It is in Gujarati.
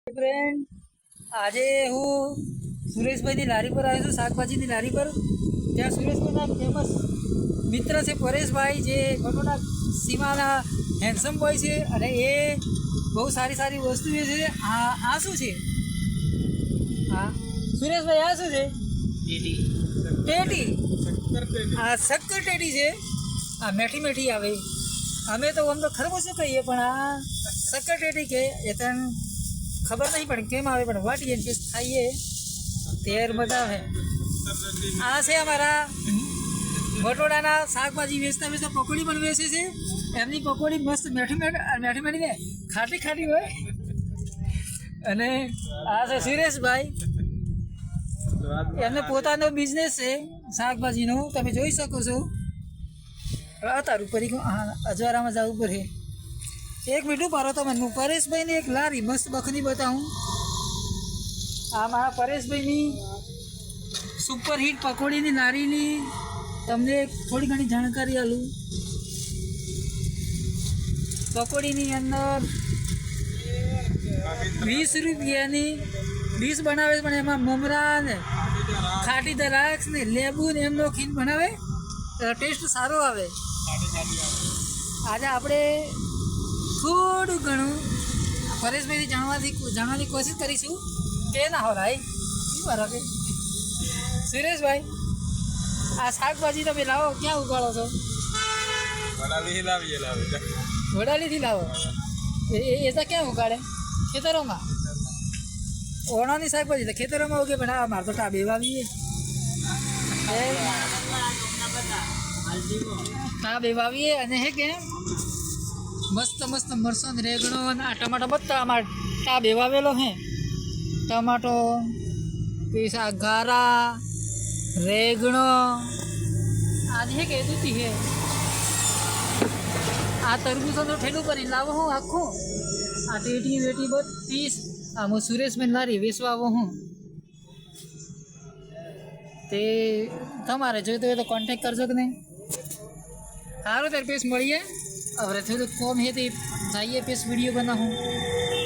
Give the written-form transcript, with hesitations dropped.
ફ્રેન્ડ, આજે હું સુરેશભાઈની લારી પર આવ્યો છું, શાકભાજીની લારી પર. ત્યાં સુરેશભાઈના ફેમસ મિત્ર છે પરેશભાઈ, જે બટોડા સીમાના હેન્ડસમ બોય છે, અને એ બહુ સારી સારી વસ્તુ છે. આ શું છે? હા સુરેશભાઈ, આ શું છે? ટેટી. આ શક્કર ટેટી છે. આ મેઠી મેઠી આવે. અમે તો આમ તો ખરબૂજ કહીએ, પણ આ શક્કર ટેટી કે એ તને ખબર નહીં પડે કેમ આવે, પણ વાટીએ ને ખાઈએ તેર મજા આવે. આ છે અમારા બટોડાના શાકભાજી વેચતા પકોડી પણ વેચે છે. એમની પકોડી મસ્ત મેઠી મેઠી ને ખાટી ખાટી હોય. અને આ છે સુરેશભાઈ, એમને પોતાનો બિઝનેસ છે શાકભાજીનો, તમે જોઈ શકો છો. તારું પરી અજવારામાં જવું પડે. એક મીઠું પારો તમે પરેશભાઈની એક લારી મસ્ત બખની બતાવું. આ મારા પરેશભાઈની સુપર હિટ પકોડીની લારીની તમને થોડી ઘણી જાણકારી આલું. પકોડીની અંદર 20 રૂપિયાની ડીશ બનાવે, પણ એમાં મમરા ને ખાટી દ્રાક્ષ ને લેબુ ને એમનો ખીન બનાવે, ટેસ્ટ સારો આવે. આજે આપણે થોડું ઘણું પરેશભાઈથી જાણવાની કોશિશ કરીશું કે ના હો ભાઈ બરાબર કે સુરેશભાઈ, આ શાકભાજી તમે લાવો ક્યાં ઉગાડો છો? વડાલીથી લાવો. એ તો ક્યાં ઉગાડે? ખેતરોમાં. ઓણાની શાકભાજી તો ખેતરોમાં ઉગે, પણ આ મારે તો ટાબે વાવીએ. ટાબે વાવીએ અને હે કે મસ્ત મસ્ત મરસો ને રેગણો ને આ ટમાટો બધા અમારે ટાબે વાવેલો હે. ટમાટો પછી આ ગારા રેગણો આજે હે કે દૂધી હે. આ તરબૂચોનું ઠેલું કરીને લાવો હું આખું. આ ટેટી વેટી 32. આ હું સુરેશભાઈ લારી વેચવા આવો હું. તે તમારે જોઈતું હોય તો કોન્ટેક કરજો કે નહીં. સારું ત્યારે પેસ મળીએ. હવે થોડુંક કોમ હે તે જઈએ પેસ વિડીયો બનાવું.